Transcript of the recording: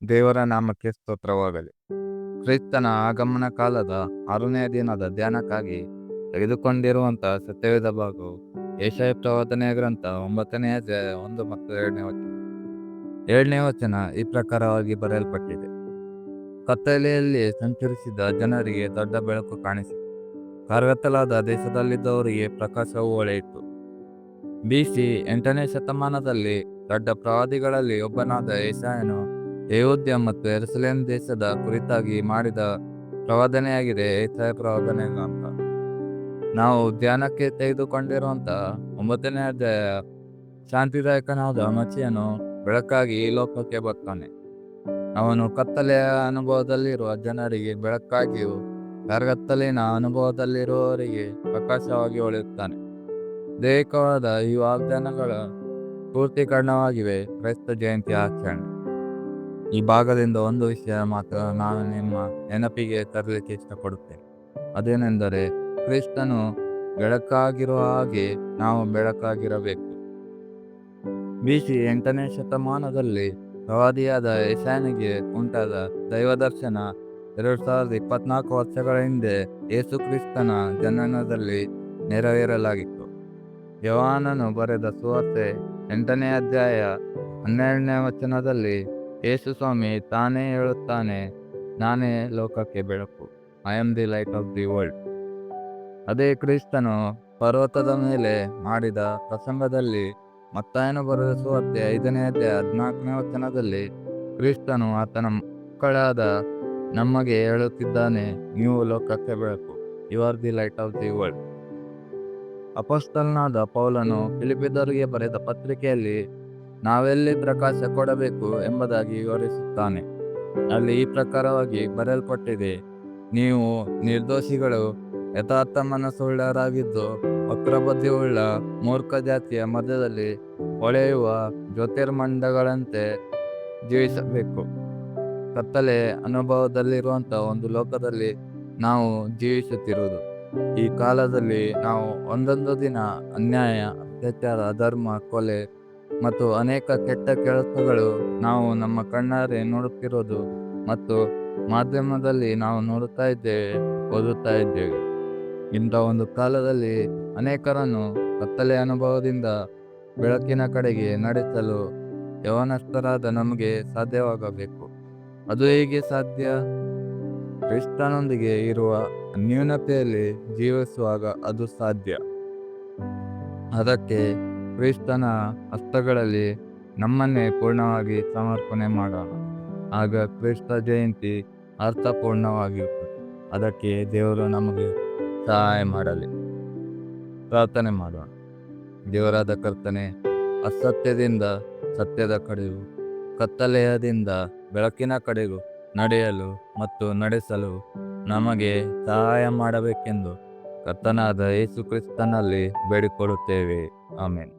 ದೇವರ ನಾಮಕ್ಕೆ ಸ್ತೋತ್ರವಾಗಲಿ. ಕ್ರಿಸ್ತನ ಆಗಮನ ಕಾಲದ 6ನೇ ದಿನದ ಧ್ಯಾನಕ್ಕಾಗಿ ತೆಗೆದುಕೊಂಡಿರುವಂತಹ ಸತ್ಯವೇದ ಭಾಗವು ಯೆಶಾಯ ಪ್ರವಾದನೆಯ ಗ್ರಂಥ 9ನೇ ಅಧ್ಯಾಯ 1 ಮತ್ತು 2ನೇ ವಚನ. 7ನೇ ವಚನ ಈ ಪ್ರಕಾರವಾಗಿ ಬರೆಯಲ್ಪಟ್ಟಿದೆ. ಕತ್ತಲೆಯಲ್ಲಿ ಸಂಚರಿಸಿದ ಜನರಿಗೆ ದೊಡ್ಡ ಬೆಳಕು ಕಾಣಿಸಿತು. ಕರಗತ್ತಲಾದ ದೇಶದಲ್ಲಿದ್ದವರಿಗೆ ಪ್ರಕಾಶವು ಹೊಳೆಯಿತು. BC 8ನೇ ಶತಮಾನದಲ್ಲಿ ದೊಡ್ಡ ಪ್ರವಾದಿಗಳಲ್ಲಿ ಒಬ್ಬನಾದ ಯೆಶಾಯನು ಯೆಹೂದ್ಯ ಮತ್ತು ಯೆರೂಸಲೇಮ್ ದೇಶದ ಕುರಿತಾಗಿ ಮಾಡಿದ ಪ್ರವಾದನೆಯಾಗಿದೆ ಯೆಶಾಯ ಪ್ರವಾದನೆ ಗ್ರಂಥ. ನಾವು ಧ್ಯಾನಕ್ಕೆ ತೆಗೆದುಕೊಂಡಿರುವಂತಹ 9ನೇ ಅಧ್ಯಾಯ ಶಾಂತಿದಾಯಕನಾದ ಮಸಿಹನು ಬೆಳಕಾಗಿ ಈ ಲೋಕಕ್ಕೆ ಬರ್ತಾನೆ. ಅವನು ಕತ್ತಲೆಯ ಅನುಭವದಲ್ಲಿರುವ ಜನರಿಗೆ ಬೆಳಕಾಗಿಯೂ ಕರಗತ್ತಲಿನ ಅನುಭವದಲ್ಲಿರುವವರಿಗೆ ಪ್ರಕಾಶವಾಗಿ ಹೊಳೆಯುತ್ತಾನೆ. ದೈವಿಕವಾದ ಈ ವಾಗ್ದಾನಗಳ ಪೂರ್ತೀಕರಣವಾಗಿವೆ ಕ್ರೈಸ್ತ ಜಯಂತಿ ಆಚರಣೆ. ಈ ಭಾಗದಿಂದ ಒಂದು ವಿಷಯ ಮಾತ್ರ ನಾನು ನಿಮ್ಮ ನೆನಪಿಗೆ ತರಲಿಕ್ಕೆ ಇಷ್ಟಪಡುತ್ತೇನೆ. ಅದೇನೆಂದರೆ, ಕ್ರಿಸ್ತನು ಬೆಳಕಾಗಿರುವ ಹಾಗೆ ನಾವು ಬೆಳಕಾಗಿರಬೇಕು. BC 8ನೇ ಶತಮಾನದಲ್ಲಿ ಪ್ರವಾದಿಯಾದ ಯೆಶಾಯನಿಗೆ ಉಂಟಾದ ದೈವದರ್ಶನ 2024 ವರ್ಷಗಳ ಹಿಂದೆ ಯೇಸು ಕ್ರಿಸ್ತನ ಜನನದಲ್ಲಿ ನೆರವೇರಲಾಗಿತ್ತು. ಯೋಹಾನನು ಬರೆದ ಸುವಾರ್ತೆ 8ನೇ ಅಧ್ಯಾಯ 12ನೇ ವಚನದಲ್ಲಿ ಯೇಸು ಸ್ವಾಮಿ ತಾನೇ ಹೇಳುತ್ತಾನೆ, ನಾನೇ ಲೋಕಕ್ಕೆ ಬೆಳಕು, I am the light of the world. ಅದೇ ಕ್ರಿಸ್ತನು ಪರ್ವತದ ಮೇಲೆ ಮಾಡಿದ ಪ್ರಸಂಗದಲ್ಲಿ ಮತ್ತಾಯನು ಬರೆದ ಸುವಾರ್ತೆ 5ನೇ ಅಧ್ಯಾಯ 14ನೇ ವಚನದಲ್ಲಿ ಕ್ರಿಸ್ತನು ಆತನ ಮಕ್ಕಳಾದ ನಮಗೆ ಹೇಳುತ್ತಿದ್ದಾನೆ, ನೀವು ಲೋಕಕ್ಕೆ ಬೆಳಕು, you are the light of the world. ಅಪೊಸ್ತಲನಾದ ಪೌಲನು ಫಿಲಿಪ್ಪಿಯರಿಗೆ ಬರೆದ ಪತ್ರಿಕೆಯಲ್ಲಿ ನಾವೆಲ್ಲಿ ಪ್ರಕಾಶ ಕೊಡಬೇಕು ಎಂಬುದಾಗಿ ವಿವರಿಸುತ್ತಾನೆ. ಅಲ್ಲಿ ಈ ಪ್ರಕಾರವಾಗಿ ಬರೆಯಲ್ಪಟ್ಟಿದೆ, ನೀವು ನಿರ್ದೋಷಿಗಳು, ಯಥಾರ್ಥ ಮನಸ್ಸುಳ್ಳವರಾಗಿದ್ದು ವಕ್ರಬುದ್ಧಿಯುಳ್ಳ ಮೂರ್ಖ ಜಾತಿಯ ಮಧ್ಯದಲ್ಲಿ ಹೊಳೆಯುವ ಜ್ಯೋತಿರ್ಮಂಡಗಳಂತೆ ಜೀವಿಸಬೇಕು. ಕತ್ತಲೆ ಅನುಭವದಲ್ಲಿರುವಂಥ ಒಂದು ಲೋಕದಲ್ಲಿ ನಾವು ಜೀವಿಸುತ್ತಿರುವುದು. ಈ ಕಾಲದಲ್ಲಿ ನಾವು ಒಂದೊಂದು ದಿನ ಅನ್ಯಾಯ, ಅತ್ಯಾಚಾರ, ಅಧರ್ಮ, ಕೊಲೆ ಮತ್ತು ಅನೇಕ ಕೆಟ್ಟ ಕೆಲಸಗಳು ನಾವು ನಮ್ಮ ಕಣ್ಣಾರೆ ನೋಡುತ್ತಿರೋದು ಮತ್ತು ಮಾಧ್ಯಮದಲ್ಲಿ ನಾವು ನೋಡುತ್ತಾ ಇದ್ದೇವೆ, ಓದುತ್ತಾ ಇದ್ದೇವೆ. ಇಂಥ ಒಂದು ಕಾಲದಲ್ಲಿ ಅನೇಕರನ್ನು ಕತ್ತಲೆ ಅನುಭವದಿಂದ ಬೆಳಕಿನ ಕಡೆಗೆ ನಡೆಸಲು ಯೌವನಸ್ಥರಾದ ನಮಗೆ ಸಾಧ್ಯವಾಗಬೇಕು. ಅದು ಹೇಗೆ ಸಾಧ್ಯ? ಕ್ರಿಸ್ತನೊಂದಿಗೆ ಇರುವ ನ್ಯೂನತೆಯಲ್ಲಿ ಜೀವಿಸುವಾಗ ಅದು ಸಾಧ್ಯ. ಅದಕ್ಕೆ ಕ್ರಿಸ್ತನ ಹಸ್ತಗಳಲ್ಲಿ ನಮ್ಮನ್ನೇ ಪೂರ್ಣವಾಗಿ ಸಮರ್ಪಣೆ ಮಾಡೋಣ. ಆಗ ಕ್ರಿಸ್ತ ಜಯಂತಿ ಅರ್ಥಪೂರ್ಣವಾಗಿರುತ್ತದೆ. ಅದಕ್ಕೆ ದೇವರು ನಮಗೆ ಸಹಾಯ ಮಾಡಲಿ. ಪ್ರಾರ್ಥನೆ ಮಾಡೋಣ. ದೇವರಾದ ಕರ್ತನೇ, ಅಸತ್ಯದಿಂದ ಸತ್ಯದ ಕಡೆಗೂ ಕತ್ತಲೆಯದಿಂದ ಬೆಳಕಿನ ಕಡೆಗೂ ನಡೆಯಲು ಮತ್ತು ನಡೆಸಲು ನಮಗೆ ಸಹಾಯ ಮಾಡಬೇಕೆಂದು ಕರ್ತನಾದ ಯೇಸು ಕ್ರಿಸ್ತನಲ್ಲಿ ಬೇಡಿಕೊಳ್ಳುತ್ತೇವೆ. ಆಮೆನ್.